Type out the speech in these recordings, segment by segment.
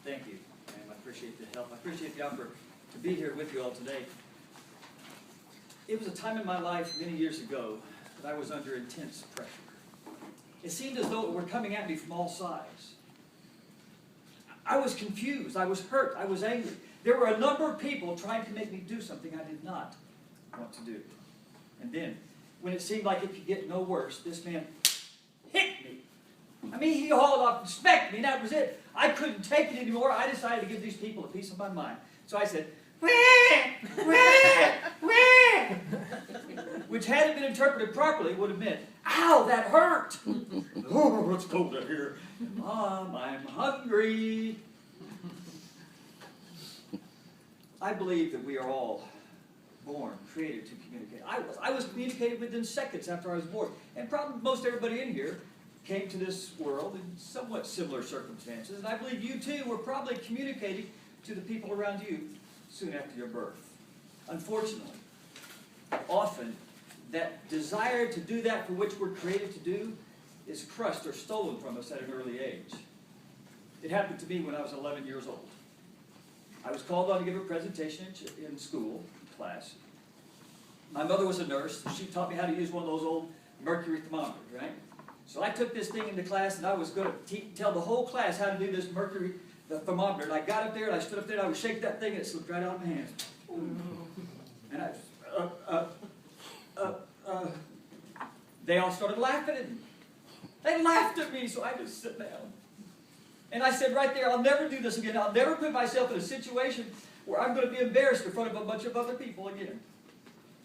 Thank you, and I appreciate the help. I appreciate the offer to be here with you all today. It was a time in my life many years ago that I was under intense pressure. It seemed as though it were coming at me from all sides. I was confused, I was hurt, I was angry. There were a number of people trying to make me do something I did not want to do. And then, when it seemed like it could get no worse, this man hit me. I mean, he hauled off and smacked me, and that was it. I couldn't take it anymore. I decided to give these people a piece of my mind. So I said, "Wah, wah, wah," which hadn't been interpreted properly would have meant, "Ow, that hurt." "Oh, it's cold out here. Mom, I'm hungry." I believe that we are all born, created to communicate. I was communicated within seconds after I was born. And probably most everybody in here came to this world in somewhat similar circumstances. And I believe you too were probably communicating to the people around you soon after your birth. Unfortunately, often that desire to do that for which we're created to do is crushed or stolen from us at an early age. It happened to me when I was 11 years old. I was called on to give a presentation in school, class. My mother was a nurse, so she taught me how to use one of those old mercury thermometers, right? So I took this thing into class, and I was going to tell the whole class how to do this the thermometer. And I got up there, and I stood up there, and I would shake that thing, and it slipped right out of my hand. And they all started laughing at me. They laughed at me, so I just sat down. And I said right there, I'll never do this again. I'll never put myself in a situation where I'm going to be embarrassed in front of a bunch of other people again.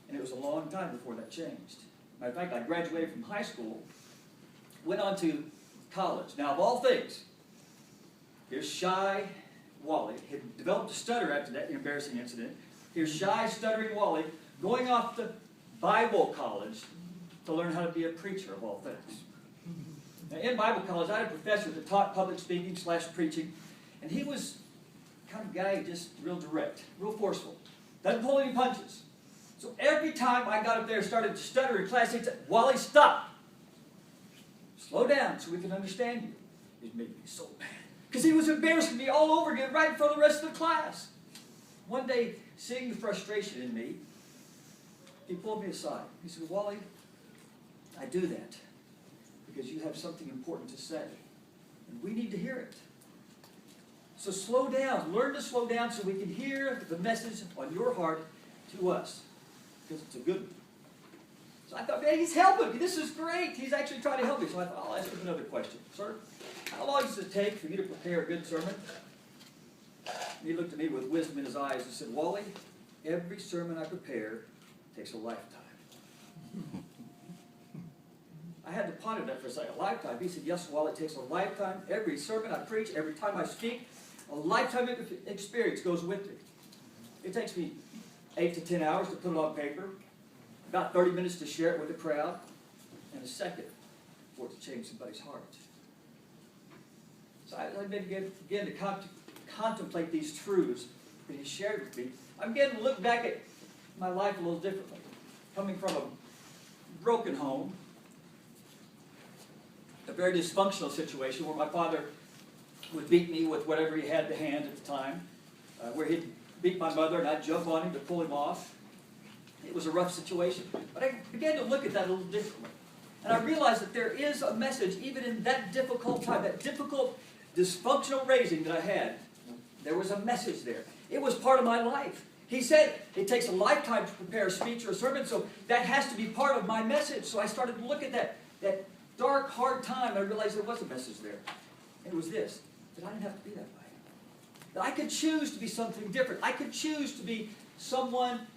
And it was a long time before that changed. Matter of fact, I graduated from high school, went on to college. Now, of all things, here's shy Wally. He had developed a stutter after that embarrassing incident. Here's shy, stuttering Wally going off to Bible college to learn how to be a preacher, of all things. Now, in Bible college, I had a professor that taught public speaking / preaching, and he was the kind of guy just real direct, real forceful. Doesn't pull any punches. So every time I got up there and started to stutter in class, he'd say, "Wally, stop. Slow down so we can understand you." It made me so mad, because he was embarrassing me all over again right in front of the rest of the class. One day, seeing the frustration in me, he pulled me aside. He said, "Wally, I do that because you have something important to say, and we need to hear it. So slow down. Learn to slow down so we can hear the message on your heart to us, because it's a good one." So I thought, man, he's helping me. This is great. He's actually trying to help me. So I thought, I'll ask him another question. "Sir, how long does it take for you to prepare a good sermon?" And he looked at me with wisdom in his eyes and said, "Wally, every sermon I prepare takes a lifetime." I had to ponder that for a second. A lifetime. He said, "Yes, Wally, it takes a lifetime. Every sermon I preach, every time I speak, a lifetime of experience goes with it. It takes me 8 to 10 hours to put it on paper, about 30 minutes to share it with the crowd, and a second for it to change somebody's heart." So I began to contemplate these truths that he shared with me. I began to look back at my life a little differently. Coming from a broken home, a very dysfunctional situation where my father would beat me with whatever he had to hand at the time, where he'd beat my mother and I'd jump on him to pull him off. It was a rough situation. But I began to look at that a little differently. And I realized that there is a message even in that difficult time, that difficult, dysfunctional raising that I had. There was a message there. It was part of my life. He said it takes a lifetime to prepare a speech or a sermon, so that has to be part of my message. So I started to look at that dark, hard time, and I realized there was a message there. And it was this, that I didn't have to be that way. That I could choose to be something different. I could choose to be someone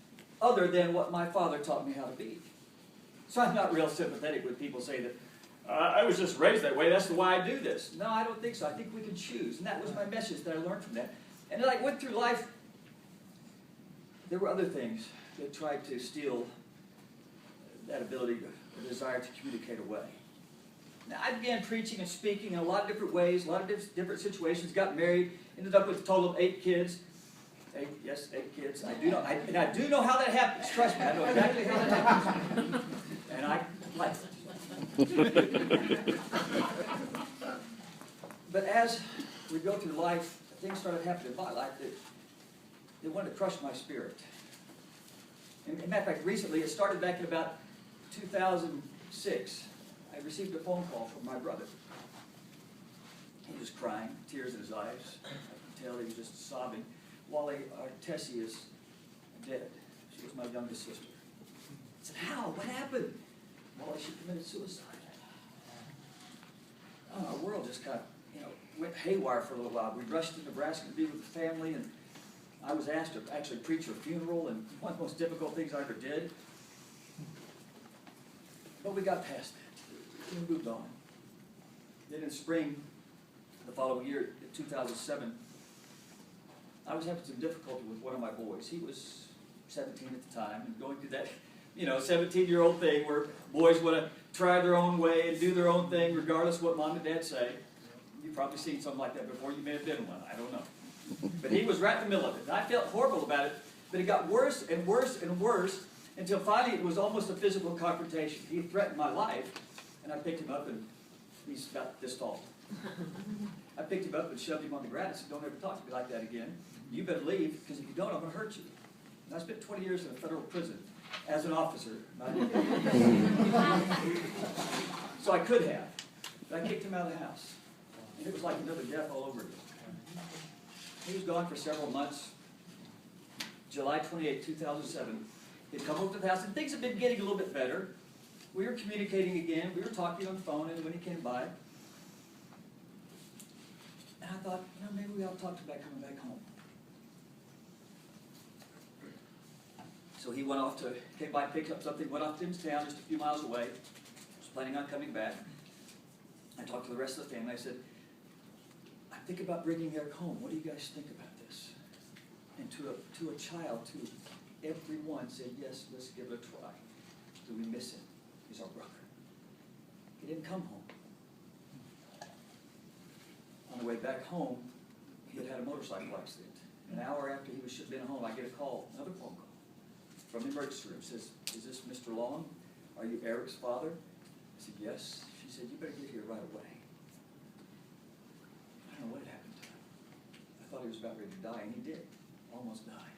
other than what my father taught me how to be. So I'm not real sympathetic when people say that, "I was just raised that way, that's why I do this." No, I don't think so. I think we can choose. And that was my message that I learned from that. And as I went through life, there were other things that tried to steal that ability, the desire to communicate away. Now, I began preaching and speaking in a lot of different ways, a lot of different situations, got married, ended up with a total of 8 kids. 8 kids. I do know how that happens. Trust me, I know exactly how that happens. And I like it. But as we go through life, things started happening in my life that wanted to crush my spirit. And, as a matter of fact, recently, it started back in about 2006. I received a phone call from my brother. He was crying, tears in his eyes. I could tell he was just sobbing. Wally, Tessie is dead. She was my youngest sister. I said, how? What happened? Wally, she committed suicide. Oh, our world just kind of, went haywire for a little while. We rushed to Nebraska to be with the family, and I was asked to actually preach her funeral, and one of the most difficult things I ever did. But we got past that. We moved on. Then in spring, the following year, in 2007, I was having some difficulty with one of my boys. He was 17 at the time, and going through that, 17-year-old thing where boys want to try their own way and do their own thing regardless of what mom and dad say. You've probably seen something like that before. You may have been one. I don't know. But he was right in the middle of it. And I felt horrible about it, but it got worse and worse and worse until finally it was almost a physical confrontation. He threatened my life, and I picked him up, and he's about this tall. I picked him up and shoved him on the ground and said, don't ever talk to me like that again. You better leave, because if you don't, I'm going to hurt you. And I spent 20 years in a federal prison as an officer. So I could have. But I kicked him out of the house. And it was like another death all over again. He was gone for several months. July 28, 2007, he'd come over to the house, and things had been getting a little bit better. We were communicating again. We were talking on the phone, and when he came by, and I thought, maybe we ought to talk about coming back home. So he went off came by, picked up something, went off to his town just a few miles away. Was planning on coming back. I talked to the rest of the family. I said, I'm thinking about bringing Eric home. What do you guys think about this? And to a child, everyone said, yes, let's give it a try. Do we miss him? He's our brother. He didn't come home. On the way back home, he had had a motorcycle accident. An hour after he was been home, I get a call, another phone call, from the emergency room. Says, is this Mr. Long? Are you Eric's father? I said, yes. She said, you better get here right away. I don't know what had happened to him. I thought he was about ready to die, and he did. Almost died.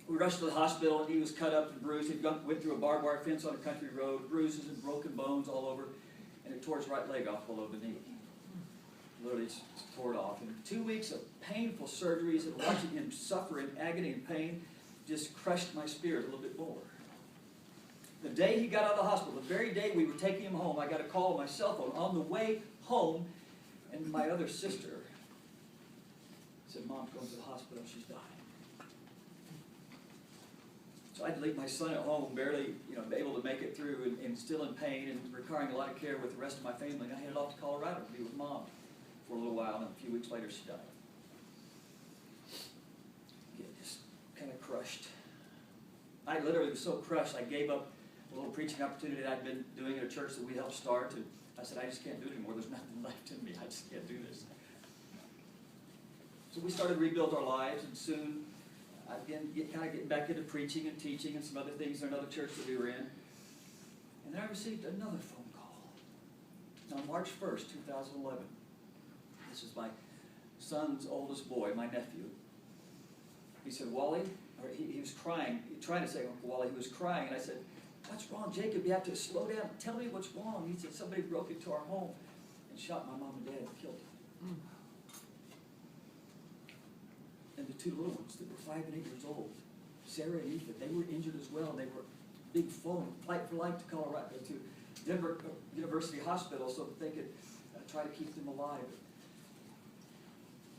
We rushed to the hospital, and he was cut up and bruised. He went through a barbed wire fence on a country road, bruises and broken bones all over, and it tore his right leg off below the knee. Literally tore it off. And 2 weeks of painful surgeries and watching him suffer in agony and pain just crushed my spirit a little bit more. The day he got out of the hospital, the very day we were taking him home, I got a call on my cell phone on the way home, and my other sister said, Mom's going to the hospital, she's dying. So I had to leave my son at home, barely able to make it through, and still in pain and requiring a lot of care with the rest of my family. And I headed off to Colorado to be with Mom for a little while, and a few weeks later she died. Just kind of crushed. I literally was so crushed, I gave up a little preaching opportunity that I'd been doing at a church that we helped start. And I said, I just can't do it anymore. There's nothing left in me. I just can't do this. So we started to rebuild our lives, and soon again, kind of getting back into preaching and teaching and some other things in another church that we were in. And then I received another phone call on March 1st, 2011. This is my son's oldest boy, my nephew. He said, Wally, or he was crying, trying to say, Uncle Wally, he was crying, and I said, what's wrong, Jacob? You have to slow down. Tell me what's wrong. He said, somebody broke into our home and shot my mom and dad and killed them. And the two little ones that were 5 and 8 years old, Sarah and Ethan, they were injured as well. They were big flight for life to Colorado, to Denver University Hospital, so that they could try to keep them alive.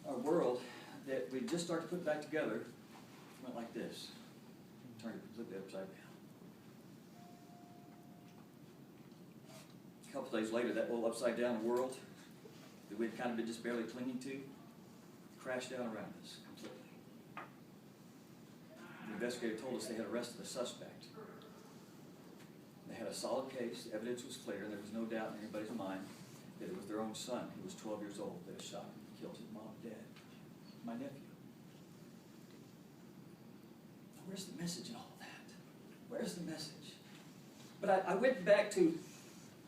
Our world that we just started to put back together went like this. Turned it completely upside down. A couple days later, that little upside down world that we'd kind of been just barely clinging to crashed down around us completely. The investigator told us they had arrested a suspect. They had a solid case, the evidence was clear, and there was no doubt in anybody's mind that it was their own son, who was 12 years old, that had shot and killed his mom and dad, my nephew. Where's the message in all of that? Where's the message? But I went back to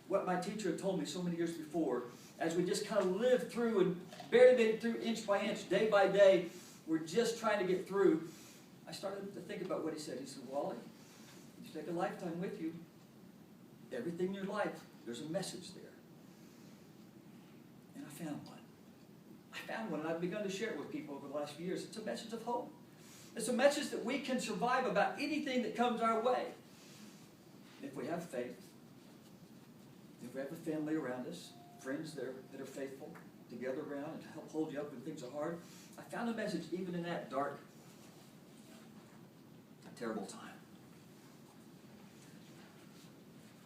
what my teacher had told me so many years before, as we just kind of live through and barely made it through inch by inch, day by day, we're just trying to get through, I started to think about what he said. He said, Wally, you take a lifetime with you. Everything in your life, there's a message there. And I found one. I found one, and I've begun to share it with people over the last few years. It's a message of hope. It's a message that we can survive about anything that comes our way. If we have faith, if we have a family around us, friends that are faithful, together around and to help hold you up when things are hard. I found a message even in that dark, terrible time.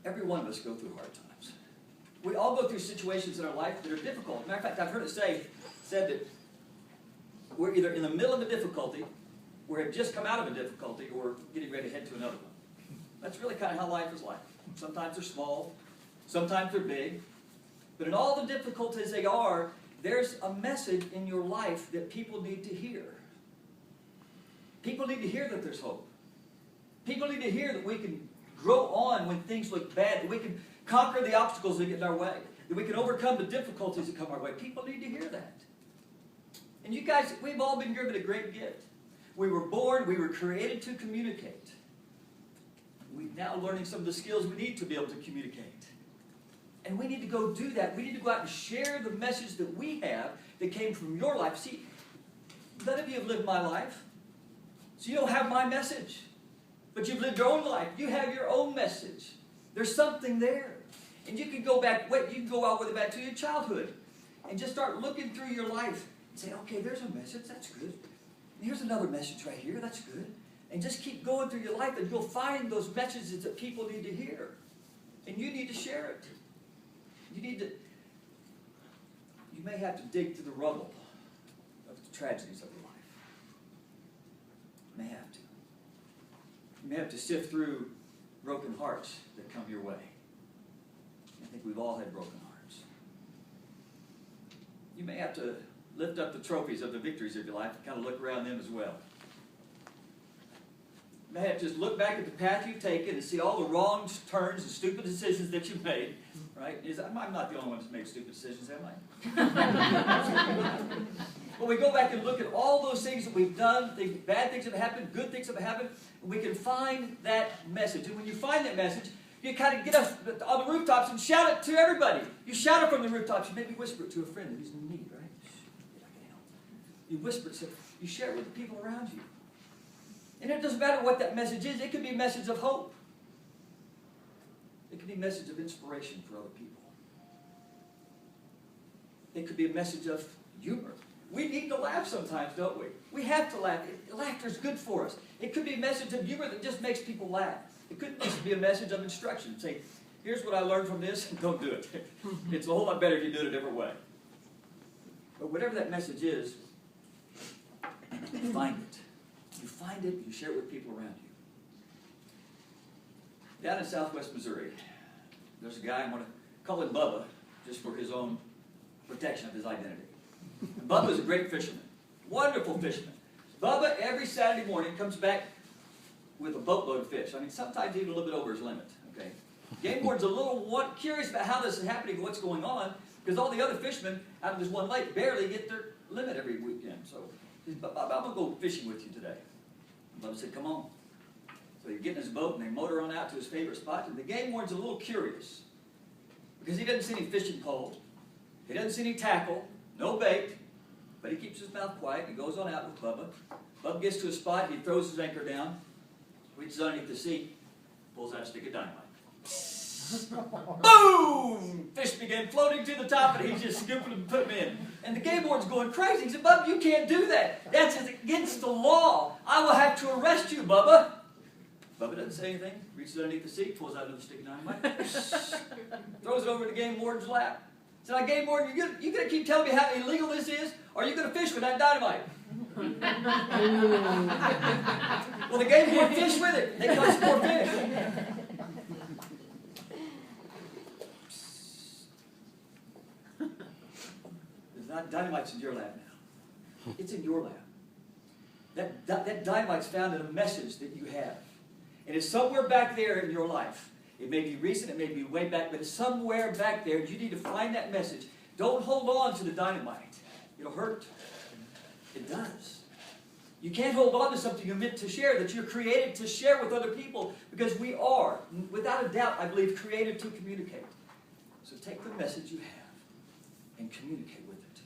Every one of us go through hard times. We all go through situations in our life that are difficult. Matter of fact, I've heard it said that we're either in the middle of a difficulty, we have just come out of a difficulty, or getting ready to head to another one. That's really kind of how life is like. Sometimes they're small, sometimes they're big. But in all the difficulties they are, there's a message in your life that people need to hear. People need to hear that there's hope. People need to hear that we can grow on when things look bad, that we can conquer the obstacles that get in our way, that we can overcome the difficulties that come our way. People need to hear that. And you guys, we've all been given a great gift. We were born, we were created to communicate. We're now learning some of the skills we need to be able to communicate. And we need to go do that. We need to go out and share the message that we have that came from your life. See, none of you have lived my life, so you don't have my message. But you've lived your own life. You have your own message. There's something there. And you can go back, you can go all the way back to your childhood and just start looking through your life and say, okay, there's a message, that's good. And here's another message right here, that's good. And just keep going through your life and you'll find those messages that people need to hear. And you need to share it. You may have to dig through the rubble of the tragedies of your life. You may have to. You may have to sift through broken hearts that come your way. I think we've all had broken hearts. You may have to lift up the trophies of the victories of your life and kind of look around them as well. You may have to just look back at the path you've taken and see all the wrong turns and stupid decisions that you've made. Right? I'm not the only one who's made stupid decisions, am I? But we go back and look at all those things that we've done, bad things have happened, good things have happened, and we can find that message. And when you find that message, you kind of get up on the rooftops and shout it to everybody. You shout it from the rooftops. You maybe whisper it to a friend who's in need, right? You whisper it, so you share it with the people around you. And it doesn't matter what that message is. It could be a message of hope. It could be a message of inspiration for other people. It could be a message of humor. We need to laugh sometimes, don't we? We have to laugh. Laughter is good for us. It could be a message of humor that just makes people laugh. It could just be a message of instruction. Say, here's what I learned from this, and don't do it. It's a whole lot better if you do it a different way. But whatever that message is, find it. You find it, you share it with people around you. Down in southwest Missouri, there's a guy, I'm going to call him Bubba, just for his own protection of his identity. And Bubba's a great fisherman, wonderful fisherman. Bubba, every Saturday morning, comes back with a boatload of fish. I mean, sometimes even a little bit over his limit. Okay, game warden's a little curious about how this is happening and what's going on, because all the other fishermen out of this one lake barely get their limit every weekend. So, I'm going to go fishing with you today. Bubba said, come on. So you get in his boat and they motor on out to his favorite spot. And the game warden's a little curious because he doesn't see any fishing pole. He doesn't see any tackle, no bait, but he keeps his mouth quiet and goes on out with Bubba. Bubba gets to a spot, he throws his anchor down, reaches underneath the seat, pulls out a stick of dynamite. Boom! Fish began floating to the top and he's just scooping them and putting them in. And the game warden's going crazy. He said, Bubba, you can't do that. That's against the law. I will have to arrest you, Bubba. Bubba doesn't say anything, reaches underneath the seat, pulls out another stick of dynamite, throws it over to the game warden's lap. Said, now, game warden, you going to keep telling me how illegal this is, or are you going to fish with that dynamite? Well, the game warden fished with it. They caught some more fish. Dynamite's in your lap now. It's in your lap. That dynamite's found in a message that you have. And it's somewhere back there in your life. It may be recent, it may be way back, but it's somewhere back there. You need to find that message Don't hold on to the dynamite. It'll hurt. It does. You can't hold on to something you're meant to share, that you're created to share with other people, because we are, without a doubt, I believe, created to communicate. So take the message you have and communicate with it.